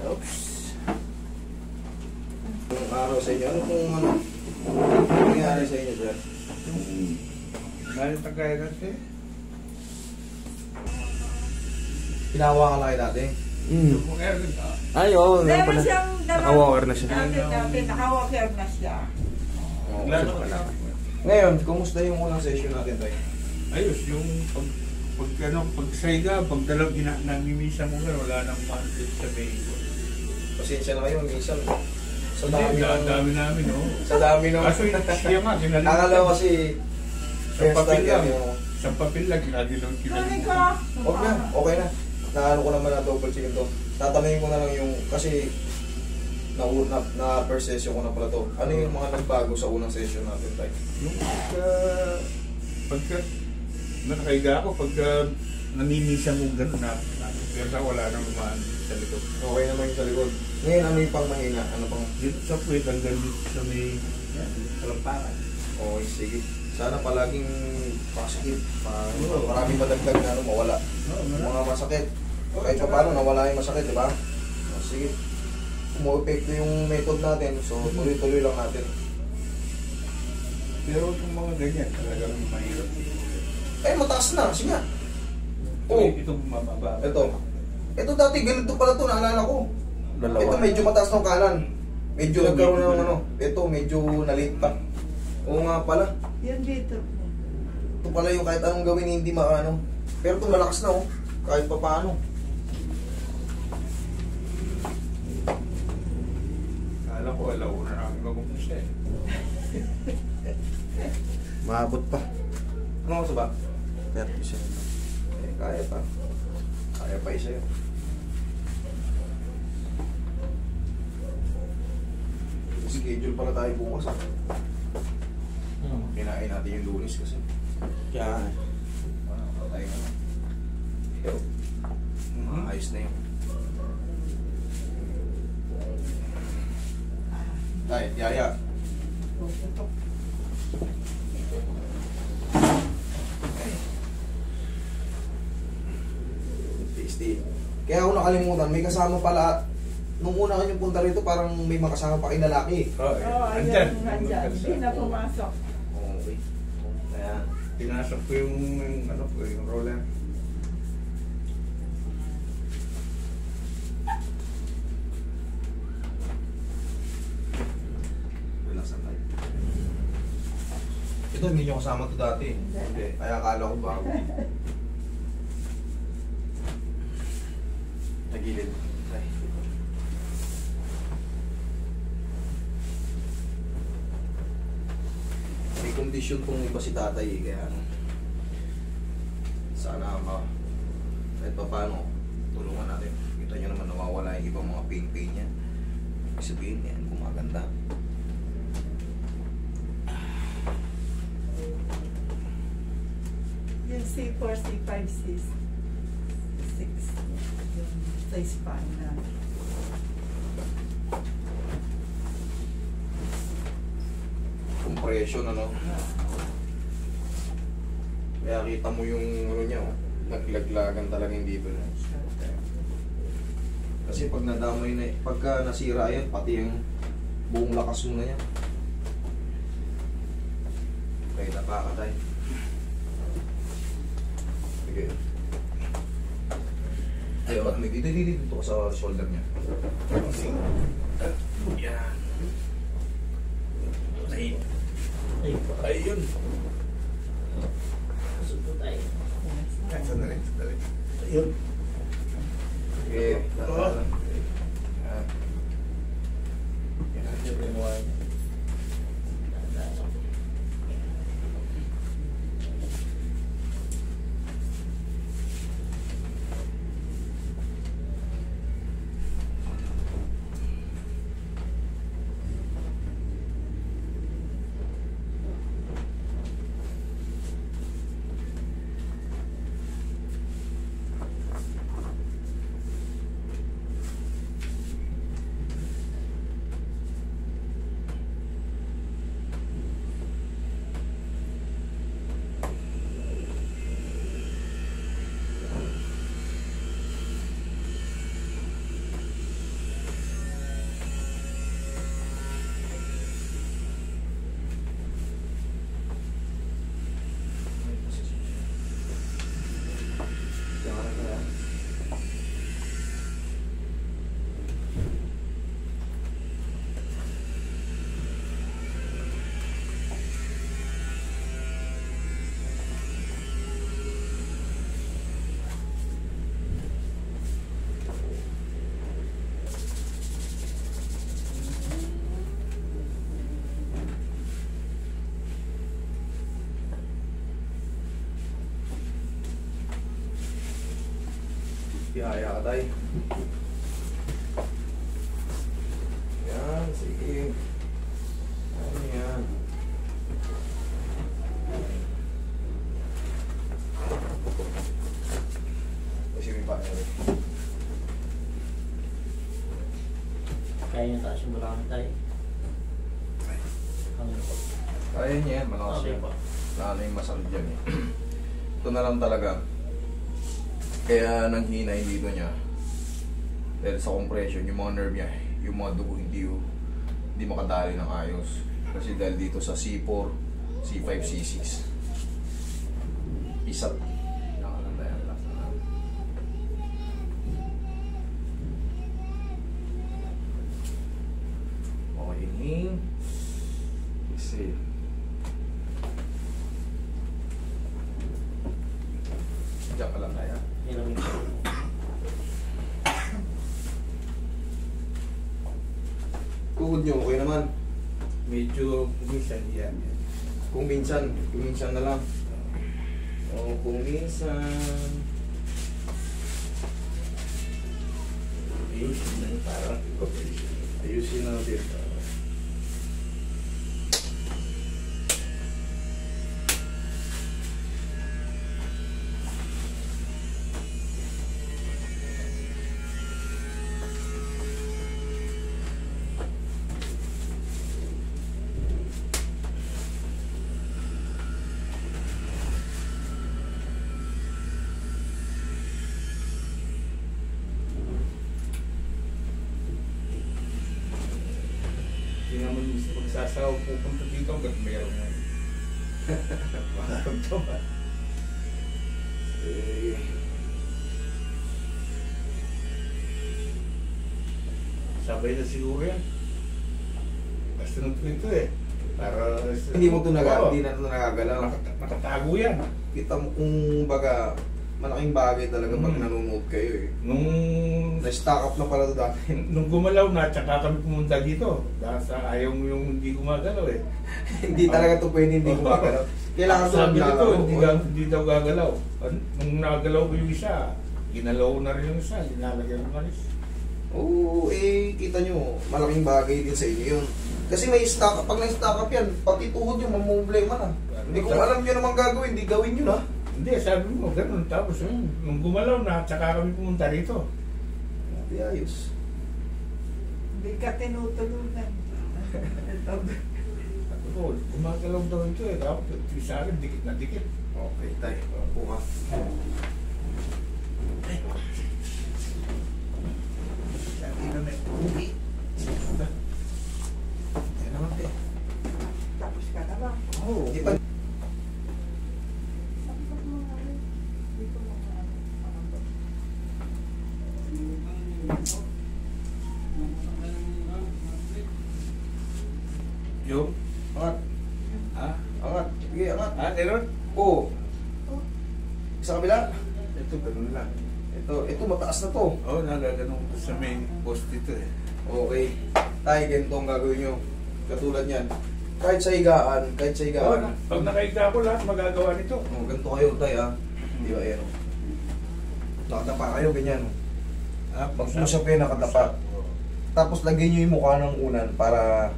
Oops. Yung araw sa inyo, ano kung ano? Ano nangyari sa inyo dyan? Galit ang kaya kasi. Pinawa ka lang dati? Ay, oo. Meron siyang Naka-walker na siya. Dati, naka-walker na siya. Ngayon, kumusta yung unang session natin tayo? Ayos, yung pag sayga, pag namimisa mo ka, wala nang pansit sa may Pasensya na kayo, minsan. Sa Hindi, dami dami namin, oh. Sa dami nung... Kaso siya nga, kinalimutan. Akala ko kasi... Sa papel lang. Sa papel lang, lagi lang Sorry ko. kinalimutan. Huwag na, okay na. Naano ko naman na double check ito. Tatanungin ko na lang yung... Kasi... Na first session ko na pala to. Ano yung mga nagbago sa unang session natin tayo? Yung pagka nakaiga ako, pagka namimisa mo gano'n pero wala nang umaan sa likod. Okay naman yung sa likod. Ngayon, ano yung pang mahina? Ano pang... Dito sa puwet, hanggang dito sa may kalamparan. Okay, sige. Sana palaging positive. Maraming madagdag na mawala. Mga masakit. Kahit pa paano, nawala yung masakit, di ba? Sige. Umo-epekto yung method natin, so tuloy-tuloy lang natin. Pero itong mga ganyan, talagang mahirap. Mataas na. Sige nga. Itong mababa. Ito dati, ganito pala to, naalala ko. Dalawa. Ito medyo mataas ng kanan. Medyo nagkaroon ng ano. Ito medyo na-late pa. Oo nga pala. Yan dito. Ito pala yung kahit anong gawin hindi maano. Pero ito malakas na oh. Kahit pa paano. Kala ko, alaw na namin mag-umpisa eh. Maabot pa. Ano ka ba? 30%. Kaya pa. Kaya pa isa yun. Schedule pala tayo bukas ah. Kinain natin yung Lunes kasi. Kaya, Patay ka na. Pero, ayos na yun. Tay, yaya. Tasty. Kaya ako nakalimutan, may kasama pala. Nung una kanyang punta rito, parang may makasama pa kayo lalaki. Andyan. Hindi na pumasok. Okay. Kaya, Pinasok ko yung roller. relaxan tayo. Ito, hindi nyo kasama to dati. Hindi. Kaya akala ko bago. Nagilid. Ay. May kondisyon tong iba si tatay eh, kaya ano. Sana kahit pa paano tulungan natin. Kita nyo naman nawawala yung ibang mga pain niya. Ibig sabihin yan, gumaganda. Yung C4, C5, C6. Yung sa spine na. Compression ano. Kaya kita mo yung ano niya, oh, naglaglagan talaga yung dito niya. Kasi pag nadamay na, pagka nasira yan, pati yung buong lakas mo na yan. Okay, napakatay. Sige. Ayun, dito ka sa shoulder niya. Yan. Ayun. Sandali. Ayun. Okay. Yaya ka tayo. Yan, sige. Ano yan? Kasi may pa. Kaya yung taas yung balakang tayo. Ano po? Kaya niya yan, malakas Okay yan. po. Lalo yung masakit dyan eh. Ito na lang talaga. Kaya nanghina yung dito niya. Dahil sa compression, yung mga nerve niya, yung mga dugo hindi makadali ng ayos. Kasi dahil dito sa C4, C5, C6. Isat. Nakalanda yan. Last na lang. Okay, inhale. Exhale. Diyan ka lang kaya. Hiramin po. Tuhod nyo, okay naman. Medyo minsan yan. Kung minsan na lang. O kung minsan. Ayusin na yung parang Ayusin natin. Hindi naman magsasaw pupunta dito hanggang meron nga. Makaramdaman. Eh, Sabay na siguro yan. Basta nung ito eh. Para hindi mo ito Oo. hindi na ito nagagalaw. Nakatago yan. Kita mo kung baga, malaking bagay talaga pag Mm. nanonood kayo eh. Nung Na-stock up na pala ito dati. nung gumalaw na, tsaka kami pumunta dito. Dahil sa ayaw mo yung hindi gumagalaw eh. Hindi talaga ito pwede hindi gumagalaw. Kailangan ito Sabi nito, naglalaro. hindi daw gagalaw. Nung nagalaw ko yung isa, ginalaw ko na rin yung isa, linalagyan ko na rin. Oo, eh, kita nyo, malaking bagay din sa inyo yun. Kasi may stock up, pag na-stock up yan, pati tuhod nyo, mamumblema na. Hindi kung alam nyo naman gagawin, hindi gawin nyo na. Hindi, sabi mo, ganun. Tapos nung gumalaw na, tsaka kami pumunta rito. Hindi ayos. Hindi ka tinutulungan. Sabi ko, gumagalaw daw ito eh. Tapos sa akin, dikit na dikit. Okay, tayo. Upo ka. Sabi na may uwi. Yan naman, te. Tapos ka na ba? Oo. Di pa. Saksak mo nga rin. Dito mo nga rin. Yung? Angat. Ha? Angat. Sige, angat. Ha, meron? Oo. Sa kabila. Ito, ganun lang. Ito mataas na to. Oo, nagaganong ko sa main post dito eh. Okay. Tayo, ganito ang gagawin nyo. Katulad yan. Kahit sa higaan, Oo, pag nakahiga ko lahat, magagawa nito. Oh, ganito kayo, tayo ah. Di ba, ayan o. Nakatapa kayo, ganyan. Ah, Mag-usap kayo nakatapa. Tapos lagyan nyo yung mukha ng unan para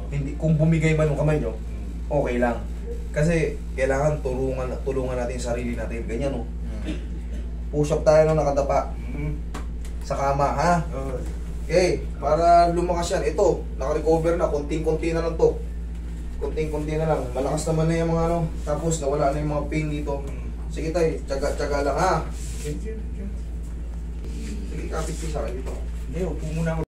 hindi, kung bumigay man yung kamay nyo, okay lang. Kasi kailangan tulungan natin yung sarili natin. Ganyan o. Push up tayo ng nakatapa. Sa kama, ha? Okay, para lumakas yan. Ito, naka-recover na. Konting-konti na lang to. Konting-konti na lang. Malakas naman na yung mga ano. Tapos nawala na yung mga pain dito. Sige tayo, tsaga-tsaga lang ha. Sige, kapit ko sa akin dito. Hindi, upo muna ako.